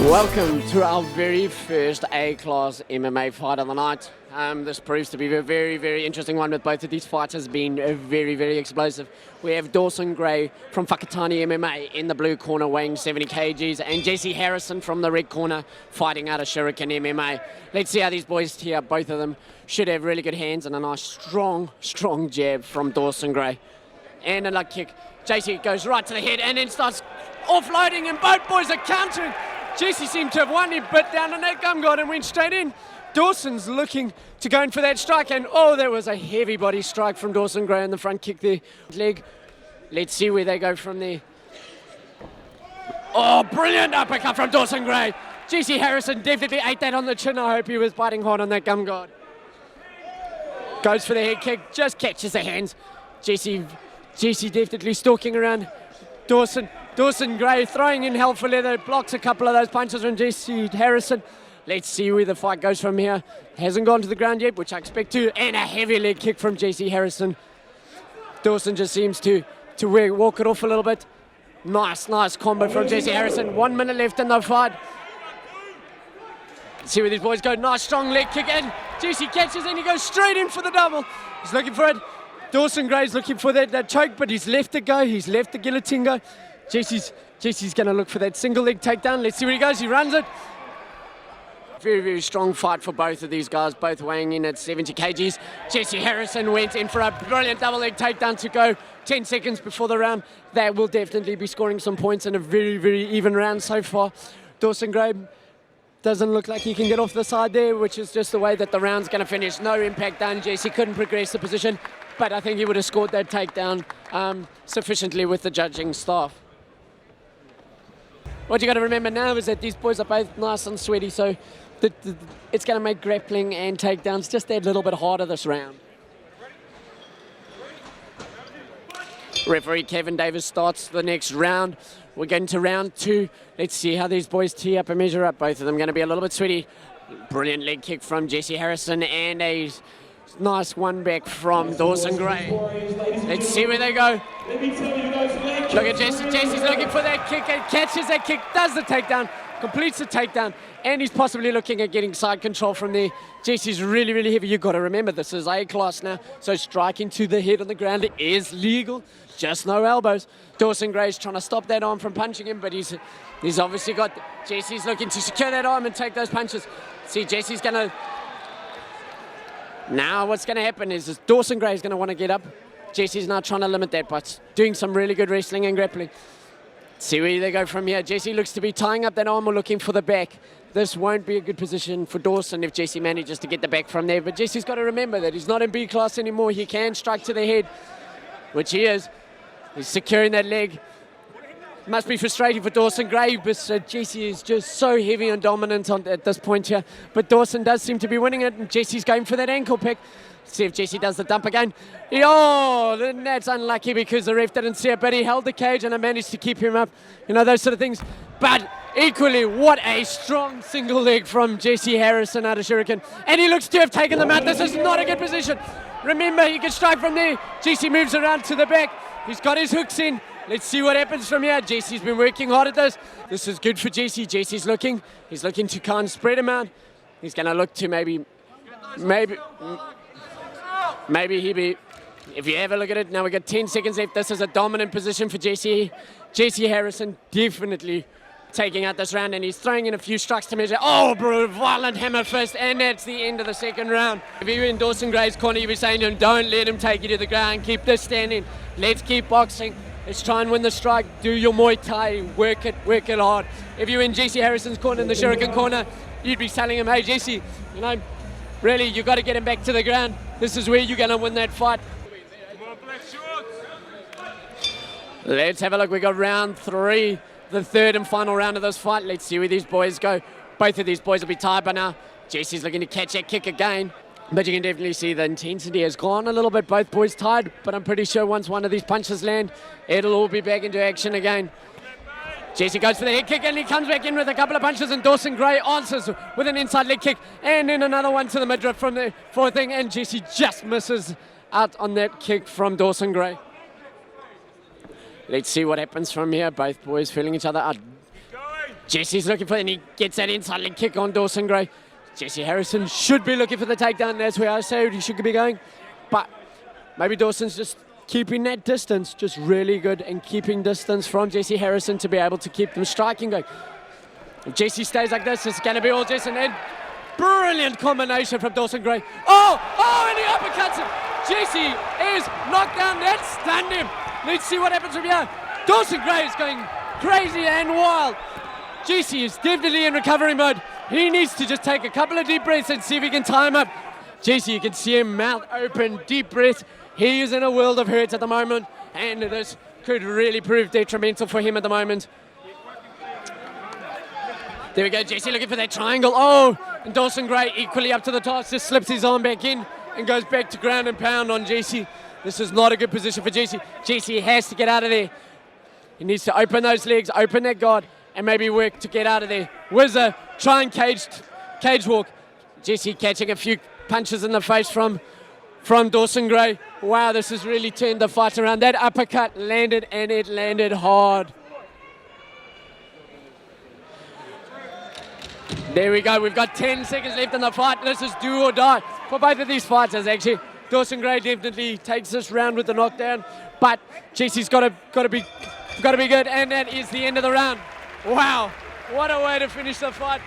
Welcome to our very first A-class MMA fight of the night. This proves to be a very, very interesting one, with both of these fighters being very, very explosive. We have Dawson Gray from Whakatane MMA in the blue corner, weighing 70 kgs, and Jesse Harrison from the red corner, fighting out of Shuriken MMA. Let's see how these boys tee up. Both of them should have really good hands and a nice, strong jab from Dawson Gray. And a leg kick. Jesse goes right to the head and then starts offloading, and both boys are countering. Jesse seemed to have won. He bit down on that gum guard and went straight in. Dawson's looking to go in for that strike, and oh, there was a heavy body strike from Dawson Gray on the front kick there. Leg. Let's see where they go from there. Oh, brilliant uppercut from Dawson Gray. Jesse Harrison definitely ate that on the chin. I hope he was biting hard on that gum guard. Goes for the head kick, just catches the hands. Jesse definitely stalking around Dawson. Dawson Gray throwing in hell for leather, blocks a couple of those punches from Jesse Harrison. Let's see where the fight goes from here. Hasn't gone to the ground yet, which I expect to, and a heavy leg kick from Jesse Harrison. Dawson just seems to walk it off a little bit. Nice combo from Jesse Harrison. 1 minute left in the fight. Let's see where these boys go. Nice strong leg kick, and Jesse catches and he goes straight in for the double. He's looking for it. Dawson Gray's looking for that choke, but he's left it go. He's left the guillotine go. Jesse's going to look for that single leg takedown. Let's see where he goes. He runs it. Very, very strong fight for both of these guys, both weighing in at 70 kgs. Jesse Harrison went in for a brilliant double leg takedown to go 10 seconds before the round. That will definitely be scoring some points in a very, very even round so far. Dawson Gray doesn't look like he can get off the side there, which is just the way that the round's going to finish. No impact done. Jesse couldn't progress the position, but I think he would have scored that takedown sufficiently with the judging staff. What you got to remember now is that these boys are both nice and sweaty, so it's going to make grappling and takedowns just that little bit harder this round. Referee Kevin Davis starts the next round. We're getting to round 2. Let's see how these boys tee up and measure up. Both of them going to be a little bit sweaty. Brilliant leg kick from Jesse Harrison and a nice one back from Dawson Gray. Let's see where they go. Look at Jesse. Jesse's looking for that kick and catches that kick, does the takedown, completes the takedown, and he's possibly looking at getting side control from there. Jesse's really, really heavy. You've got to remember, this is A-class now, so striking to the head on the ground is legal, just no elbows. Dawson Gray's trying to stop that arm from punching him, but he's obviously got... Jesse's looking to secure that arm and take those punches. See, Jesse's going to... Now what's going to happen is Dawson Gray's going to want to get up. Jesse's now trying to limit that, but doing some really good wrestling and grappling. See where they go from here. Jesse looks to be tying up that arm or looking for the back. This won't be a good position for Dawson if Jesse manages to get the back from there. But Jesse's got to remember that he's not in B class anymore. He can strike to the head, which he is. He's securing that leg. Must be frustrating for Dawson Gray, but Jesse is just so heavy and dominant at this point here. But Dawson does seem to be winning it, and Jesse's going for that ankle pick. See if Jesse does the dump again. Oh, then that's unlucky because the ref didn't see it, but he held the cage and I managed to keep him up. You know, those sort of things. But equally, what a strong single leg from Jesse Harrison out of Shuriken. And he looks to have taken them out. This is not a good position. Remember, he can strike from there. Jesse moves around to the back. He's got his hooks in. Let's see what happens from here. Jesse's been working hard at this. This is good for Jesse. He's looking to kind of spread him out. He's going to look to maybe he be, if you have a look at it, now we've got 10 seconds left. This is a dominant position for Jesse. Jesse Harrison definitely taking out this round, and he's throwing in a few strikes to measure. Oh, bro, violent hammer fist, and that's the end of the second round. If you were in Dawson Gray's corner, you'd be saying to him, don't let him take you to the ground. Keep this standing. Let's keep boxing. Let's try and win the strike. Do your Muay Thai. Work it hard. If you're in Jesse Harrison's corner, in the Shuriken corner, you'd be telling him, hey, Jesse, you know, really, you got to get him back to the ground. This is where you're going to win that fight. Let's have a look. We got round 3, the third and final round of this fight. Let's see where these boys go. Both of these boys will be tied by now. Jesse's looking to catch that kick again. But you can definitely see the intensity has gone a little bit. Both boys tied, but I'm pretty sure once one of these punches land, it'll all be back into action again. Jesse goes for the head kick and he comes back in with a couple of punches, and Dawson Gray answers with an inside leg kick and then another one to the midriff from the fourth thing, and Jesse just misses out on that kick from Dawson Gray. Let's see what happens from here. Both boys feeling each other out. Jesse's looking for it, and he gets that inside leg kick on Dawson Gray. Jesse Harrison should be looking for the takedown. That's where I say he should be going. But maybe Dawson's just keeping that distance, just really good, and keeping distance from Jesse Harrison to be able to keep them striking going. If Jesse stays like this, it's going to be all Jesse. And brilliant combination from Dawson Gray. And he uppercuts him. Jesse is knocked down. That stunned him. Let's see what happens from here. Dawson Gray is going crazy and wild. Jesse is definitely in recovery mode. He needs to just take a couple of deep breaths and see if he can tie him up. Jesse, you can see him mouth open, deep breath. He is in a world of hurt at the moment, and this could really prove detrimental for him at the moment. There we go, Jesse looking for that triangle. And Dawson Gray equally up to the task, just slips his arm back in and goes back to ground and pound on Jesse. This is not a good position for Jesse. Jesse has to get out of there. He needs to open those legs, open that guard, and maybe work to get out of there. Whizzer, try and cage walk. Jesse catching a few punches in the face from Dawson Gray. Wow, this has really turned the fight around. That uppercut landed, and it landed hard. There we go. We've got 10 seconds left in the fight. This is do or die for both of these fighters, actually. Dawson Gray definitely takes this round with the knockdown, but Jesse's got to be good, and that is the end of the round. Wow, what a way to finish the fight.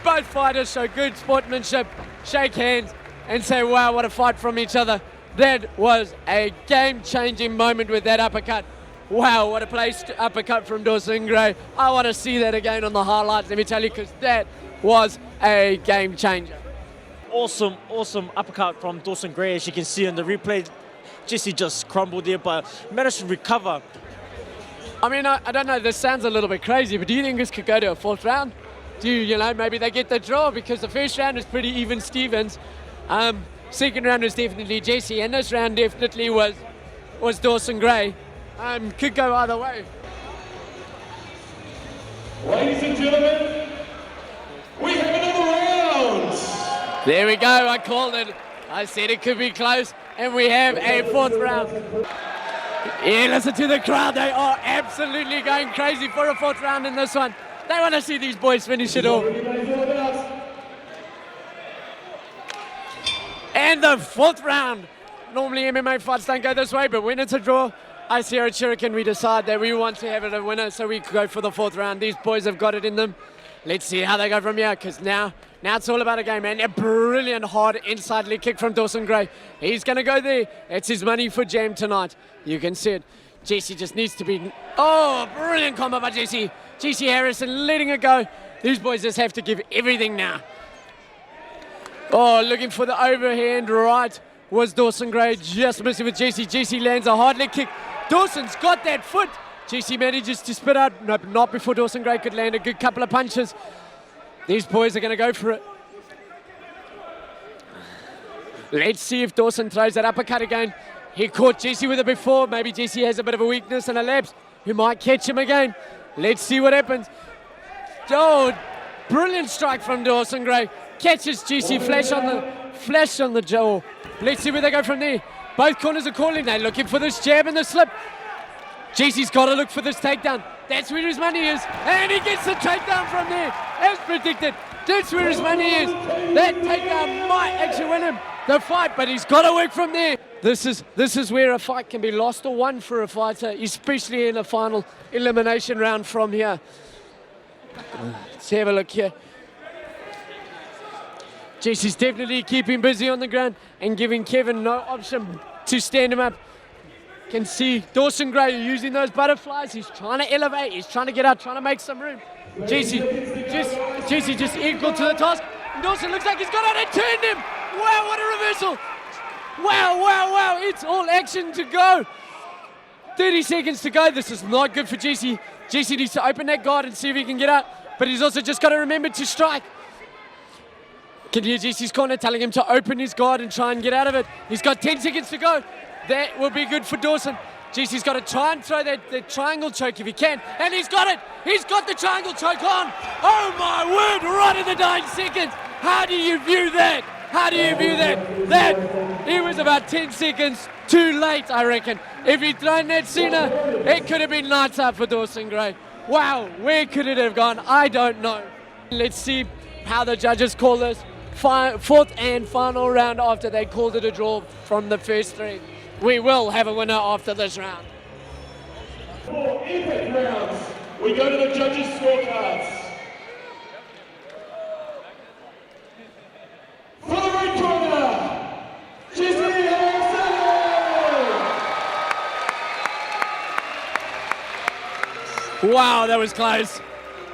Both fighters show good sportsmanship, shake hands, and say, wow, what a fight from each other. That was a game-changing moment with that uppercut. Wow, what a placed uppercut from Dawson Gray. I want to see that again on the highlights, let me tell you, because that was a game changer. Awesome uppercut from Dawson Gray. As you can see in the replay, Jesse just crumbled there, but managed to recover. I mean, I don't know, this sounds a little bit crazy, but do you think this could go to a fourth round? Maybe they get the draw, because the first round was pretty even Stevens. Second round was definitely Jesse, and this round definitely was Dawson Gray. Could go either way. Ladies and gentlemen, we have another round. There we go, I called it. I said it could be close, and we have a fourth round. Yeah, listen to the crowd. They are absolutely going crazy for a fourth round in this one. They want to see these boys finish it off. And the fourth round. Normally MMA fights don't go this way, but when it's a draw, I see at Shuriken we decide that we want to have it a winner, so we go for the fourth round. These boys have got it in them. Let's see how they go from here, because now it's all about a game, man. A brilliant hard inside leg kick from Dawson Gray. He's going to go there. It's his money for jam tonight. You can see it. Jesse just needs to be... brilliant combo by Jesse. Jesse Harrison letting it go. These boys just have to give everything now. Looking for the overhand right was Dawson Gray, just missing with Jesse. Jesse lands a hard leg kick. Dawson's got that foot. Jesse manages to spit out. No, not before Dawson Gray could land a good couple of punches. These boys are going to go for it. Let's see if Dawson throws that uppercut again. He caught Jesse with it before. Maybe Jesse has a bit of a weakness and a lapse. He might catch him again. Let's see what happens. Brilliant strike from Dawson Gray. Catches Jesse, flash on the jaw. Let's see where they go from there. Both corners are calling. They're looking for this jab and the slip. Jesse's got to look for this takedown. That's where his money is. And he gets the takedown from there. As predicted. That's where his money is. That takedown might actually win him the fight, but he's got to work from there. This is where a fight can be lost or won for a fighter, especially in a final elimination round from here. Let's have a look here. Jesse's definitely keeping busy on the ground and giving Kevin no option to stand him up. Can see Dawson Gray using those butterflies. He's trying to elevate. He's trying to get out, trying to make some room. Jesse just equal to the task. Dawson looks like he's got out and turned him. Wow, what a reversal. Wow. It's all action to go. 30 seconds to go. This is not good for Jesse. Jesse needs to open that guard and see if he can get out. But he's also just got to remember to strike. Can hear Jesse's corner telling him to open his guard and try and get out of it. He's got 10 seconds to go. That will be good for Dawson. Jesse's got to try and throw that triangle choke if he can. And he's got it. He's got the triangle choke on. Oh my word, right in the 9 seconds. How do you view that? It was about 10 seconds too late, I reckon. If he'd thrown that sooner, it could have been lights out for Dawson Gray. Wow, where could it have gone? I don't know. Let's see how the judges call this. Fourth and final round after they called it a draw from the first three. We will have a winner after this round. For epic rounds, we go to the judges' scorecards. For the red corner, Jesse Dawson! Wow, that was close.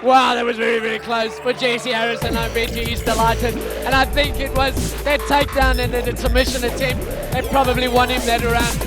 Wow, that was very, very close. For Jesse Harrison, I bet you he's delighted. And I think it was that takedown and that submission attempt that probably won him that round.